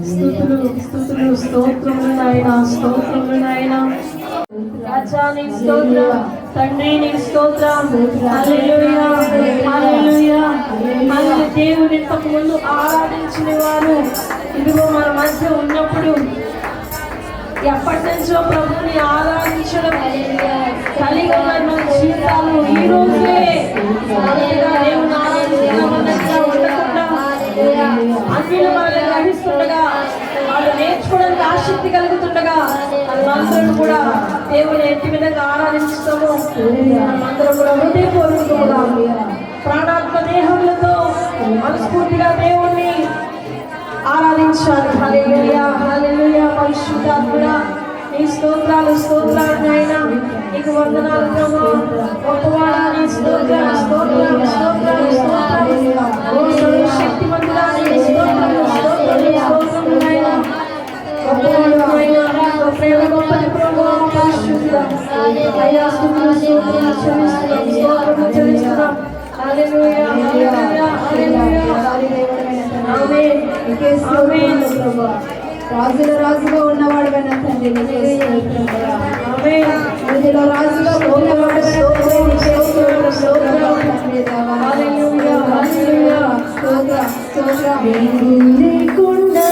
స్తుతులు స్తోత్రములు నాయన, స్తోత్రములు నాయన. రాజా నీ స్తోత్రం, తండ్రి నీ స్తోత్రం. హల్లెలూయా, హల్లెలూయా. మన దేవుని ఇంతకు ముందు ఆరాధించిన వారు ఇదిగో మన మధ్య ఉన్నప్పుడు ఎప్పటి నుంచో ప్రభుని ఆరాధించడం కలిగి ఉన్న మన జీవితాలు ఈ రోజే దేవుని ఆరాధించడం ఉండకుండా అన్నిలు మనల్ని గ్రహిస్తుండగా, వాళ్ళు నేర్చుకోవడానికి ఆసక్తి కలుగుతుండగా మనమందరం కూడా దేవుని ఎట్టి విధంగా ఆరాధించుతాము. మనమందరం కూడా హృదయపూర్వకముగా ప్రాణాత్మ దేహములతో మనస్ఫూర్తిగా దేవుణ్ణి ఆరాధించాలి. హల్లెలూయా, హల్లెలూయా. పరిశుద్ధాత్ముడా నీ స్తోత్రాలు, స్తోత్రాలు నాయనా, నీకు వందనాలు ప్రభువా. గొప్పవాడా నీ స్తోత్రాలు, స్తోత్రాలు, స్తోత్రాలు, స్తోత్రాలు. ఓ సర్వశక్తిమంతుడా నీ స్తోత్రాలు, స్తోత్రాలు, స్తోత్రాలు నాయనా. గొప్పవాడు నాయనా, నీ ప్రేమ గొప్పది ప్రభువా. పరిశుద్ధుడా అయ్యా, స్తుతులు, స్తోత్రాలు చెల్లిస్తున్నాం, స్తోత్రములు చెల్లిస్తున్నాం. హల్లెలూయా, హల్లెలూయా, హల్లెలూయా. ఆమేన్, ఆమేన్. రాజుల రాజుగా ఉన్నవాడు తండ్రి, రాజులో రాజుగా ఉన్నవాడు లేకుండా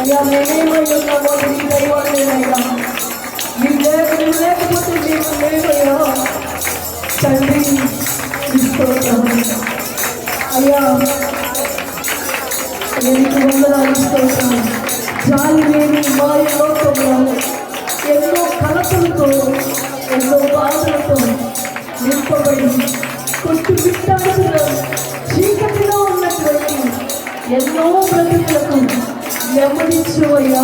అయ్యా మేమేమై ఉన్నామో నీ దైవాలయ్యా, నువ్వు లేకపోతే మేము లేవయ్యా తండ్రి. అయ్యా ఎందుకు వందనాలు ఇస్తున్నాను. జాలి లేని మా లోకంలో ఎన్నో కలతలతో ఎన్నో బాధలతో నింపబడి కొట్టు బిట్టాల్సిన చీకటిలో ఉన్నటువంటి ఎన్నో బ్రతుకులకు నెమ్మదించవయ్యా,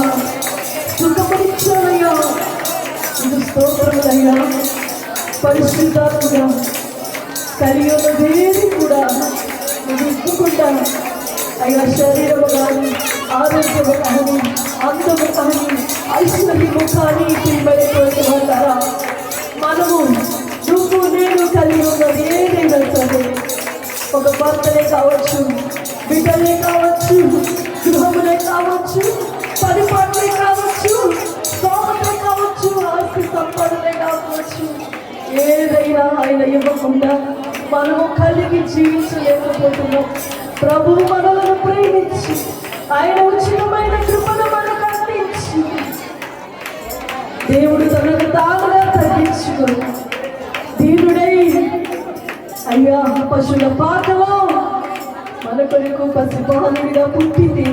సుఖపరిచవయ్యా. ఇది స్తోత్రములయ్యా. పరిశుద్ధాత్మగా కలిగి ఉన్నదేది కూడా నువ్వు ఇవ్వకుండా అయ్యా, శరీరము కానీ ఆరోగ్యము కానీ అందము కానీ ఐశ్వర్యము కానీ తినబడేటువంటి వాళ్ళారా, మనము నువ్వు నేను కలిగి ఉన్నది ఏదైనా సరే, ఒక భర్తలే కావచ్చు, బిడ్డలే కావచ్చు, గృహములే కావచ్చు, పరిపాలనే కావచ్చు, స్తోమతే కావచ్చు, ఆస్తి సంపదలే కావచ్చు, ఏదైనా ఆయన ఇవ్వకుండా మనము కలిగి జీవించలేకపోతున్నాం. ప్రభు మనలను ప్రేమించి ఆయన ఉచితమైన కృపను మనకు అందించి దేవుడు తనను తానుగా తగ్గించుకొని దీనుడై అయ్యా పశువుల పాకలో మన కొరకు పసిపాలుడిగా పుట్టింది.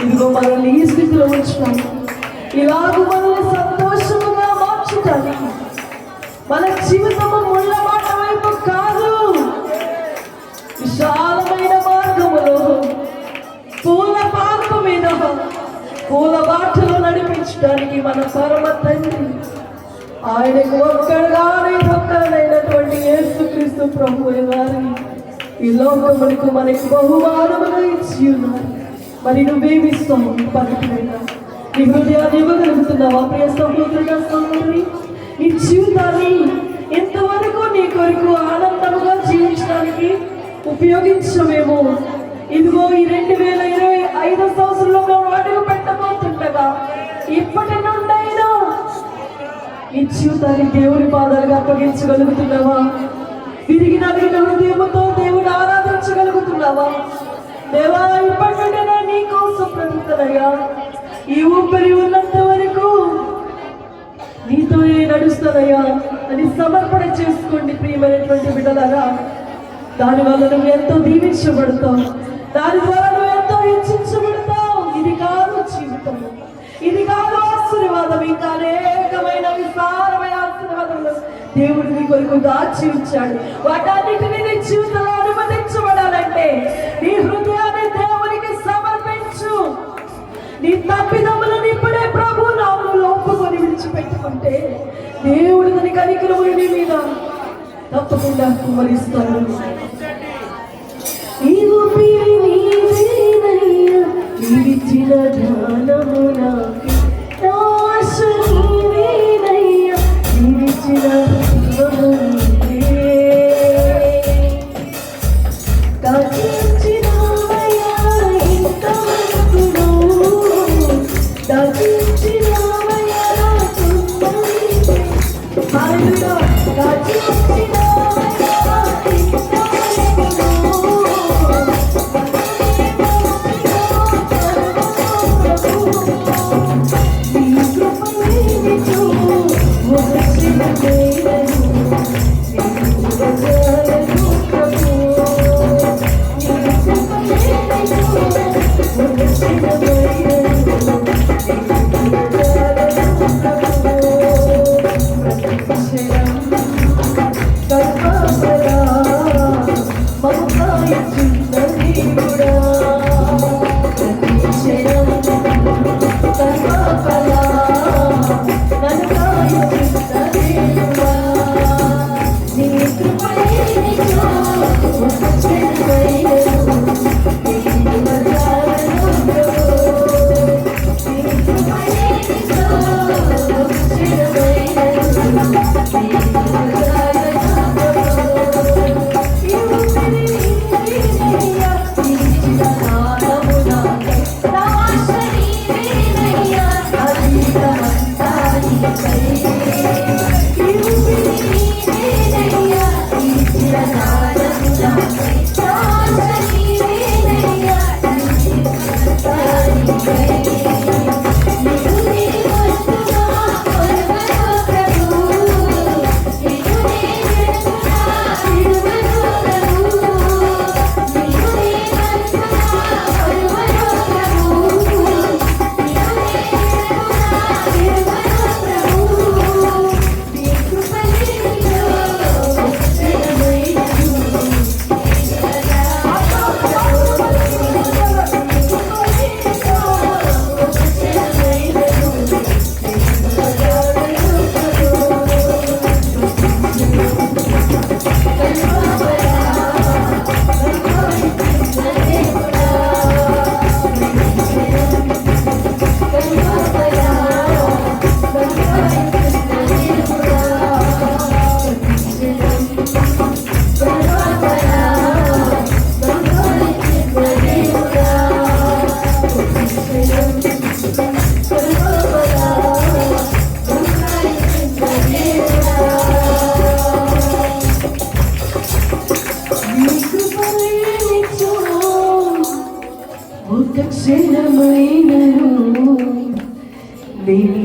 ఇదిగో మనల్ని ఈ స్థితిలో ఉంచుతాం. ఇలాగ మనల్ని సంతోషముగా మార్చుతానికి మన జీవితము ముళ్ళ మాట వైపు కాదు, విశాలమైన మార్గములో పూల పార్పు మీద పూల బాటలో నడిపించడానికి మన పరమ తండ్రి ఆయనకు ఒక్కడైనటువంటి యేసుక్రీస్తు ప్రభువు వారిని ఈ లోకములకు మనకు బహుమానముగా ఇచ్చి ఉన్నారు. మరి నువ్వేమిస్తావు? పవిత్రమైన నీ హృదయాన్ని ఇవ్వగలుగుతున్నావా? ప్రియ సహోదరుడా, సహోదరి, నీ జీవితాన్ని ఇంతవరకు నీ కొరకు ఆనందముగా జీవించడానికి ఉపయోగించమేమో. ఇదిగో ఈ 2025 సంవత్సరంలో అడుగు పెట్టబోతుండగా ఇప్పటి నుండైనా ఈ జీవితాన్ని దేవుని పాదాలుగా అప్పగించగలుగుతున్నావా? తిరిగి నలిగిన హృదయముతో దేవుని ఆరాధించగలుగుతున్నావా? దేవా, ఇప్పటి నుండి నీ కోసం బ్రతుకుతానయ్యా, ఈ ఊపిరి ఉన్నంత వరకు నీతో నడుస్తానయ్యా అని సమర్పణ చేసుకోండి. ప్రియమైనటువంటి బిడ్డలారా, దానివల్ల నువ్వు ఎంతో దీవించబడతావు, దాని ద్వారా నువ్వు ఎంతో హెచ్చించబడతావు. ఇది కాదు జీవితం, ఇది కాదు ఆశీర్వాదం, ఇంకా అనేకమైన విస్తారమైన ఆశీర్వాదములు దేవుడు నీ కొరకు దాచి ఉంచాడు. వాటన్నిటిని నీ జీవితంలో అనుమతించబడాలంటే నీ హృదయాన్ని దేవునికి సమర్పించు. నీ తప్పిదములను ఇప్పుడే ప్రభు నామములో ఒప్పుకొని విడిచిపెట్టుకుంటే దేవుడు తన కనికరములు నీ మీద తప్పకుండా కుమరిస్తాడు. నీవు నీవిచ్చిన ధ్యానము నాకు ఆశ నీవేనయ్యా, నీవిచ్చిన శరణం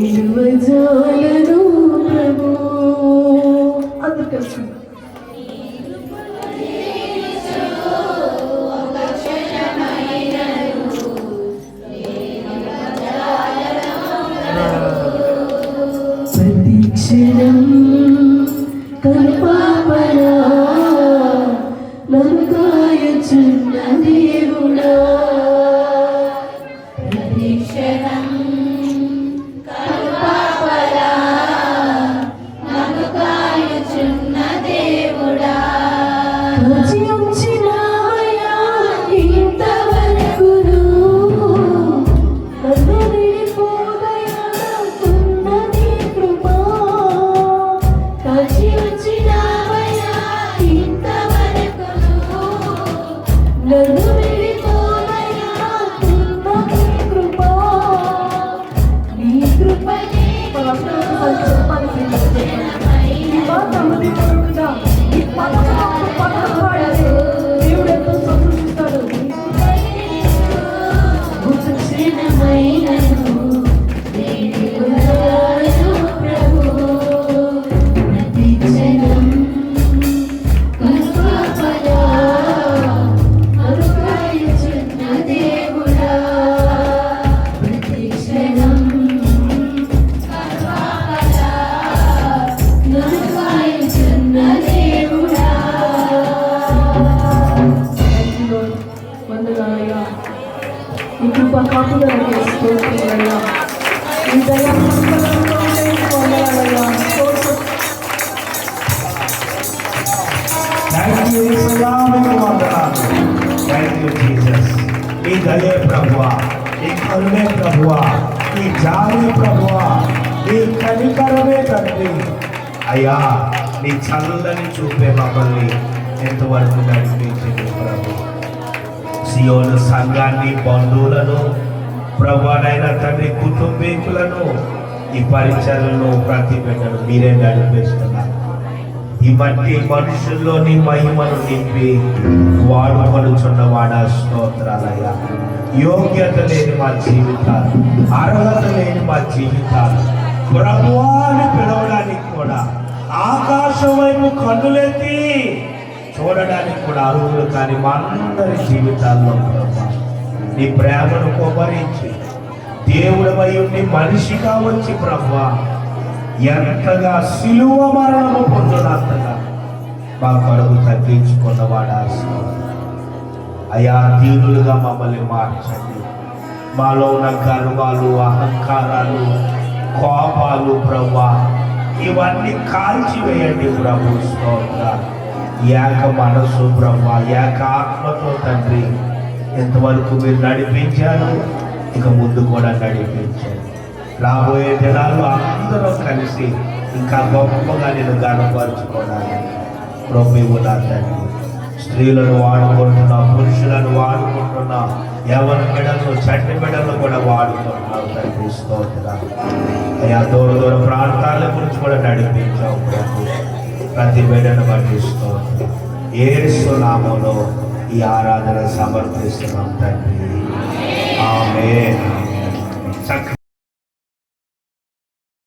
విలువజాలను ప్రభు. అందరు కలిసి ప్రతిక్షణం కల్పాపనా నన్ను కాయచున్న దేవుడా. ప్రతిక్షణం కల్పాపలా నన్ను కాయుచున్న దేవుడా. కాచి ఉంచినావయ్యా ఇంతవరకును, నన్ను విడిపోదయా నాకున్న నీ కృప. కాచి ఉంచినావయ్యా ఇంతవరకును, నన్ను విడిపోదయా నాకున్న నీ కృప. నీ కృపనే చెప్పాలి ఈ మాట అమ్మది కొడుకుదా. ఈ పదం పాడితే దేవుడు ఎంతో సంతోషిస్తాడు. ఒక క్షణమైనను విలువజాలను ప్రభు. ప్రతి క్షణం కల్పాపనా నన్ను కాయుచున్న దేవుడా. ప్రతి క్షణం నన్ను కాయుచున్న దేవుడా. వందనాలయ్యా, నీ కృప కాపుదలకే స్తోత్రములయ్యా. నీ దయా వందనాలయ్యా. స్తోత్రం. థ్యాంక్ యూ యేసయ్యా, మీకు వందనాలు. Thank you Jesus. నీ దయే ప్రభువా, నీ కరుణే ప్రభువా, నీ జాలి ప్రభువా, నీ కనికరమే తండ్రి. అయ్యా, నీ చల్లని చూపే మమ్మల్ని ఎంతవరకు నడిపించింది ప్రభు. సియోను సంఘాన్ని, బంధువులను, ప్రభువైన తండ్రి కుటుంబీకులను, ఈ పరిచయలను ప్రతి బిడ్డను మీరే నడిపిస్తున్నారు. ఈ మట్టి మనుషుల్లో నీ మహిమను నింపి వాడుకొనుచున్న వాడా స్తోత్రాలయ్యా. యోగ్యత లేని మా జీవితాలు, అర్హత లేని మా జీవితాలు ప్రభువాని పిలవడానికి కూడా, ఆకాశం వైపు కన్నులెత్తి చూడడానికి కూడా అర్హులు కానీ మా అందరి జీవితాల్లో ప్రభా నీ ప్రేమను కుమరించి దేవుడవై ఉండి మనిషిగా వచ్చి ప్రభువా ఎంతగా సిలువ మరణము పొందినంతగా మా కొరకు తగ్గించుకున్నవాడా. అయా, దీనులుగా మమ్మల్ని మార్చండి. మాలో ఉన్న గర్వాలు, అహంకారాలు, కోపాలు ప్రభువా ఇవన్నీ కాల్చివేయండి ప్రభు. స్తోత్రాలు. ఏక మనసు ప్రభువా, ఏక ఆత్మతో తండ్రి ఎంతవరకు మీరు నడిపించారు, ఇక ముందు కూడా నడిపించారు. రాబోయే దినాలు అందరూ కలిసి ఇంకా గొప్పగా నేను గనపరుచుకోవడానికి ప్రభువు నా తండ్రి. స్త్రీలను వాడుకుంటున్నా, పురుషులను వాడుకుంటున్నా, యవన బిడ్డలను, చంటి బిడ్డలను కూడా వాడుకుంటున్నావు తండ్రి. స్తోత్రాలు. అయ్యా, దూర దూర ప్రాంతాల గురించి కూడా నడిపించావు ప్రభు. ప్రతి బిడ్డను బట్టి స్తోత్రం. యేసు నామములో ఈ ఆరాధన సమర్పిస్తున్నాం తండ్రి. ఆమేన్.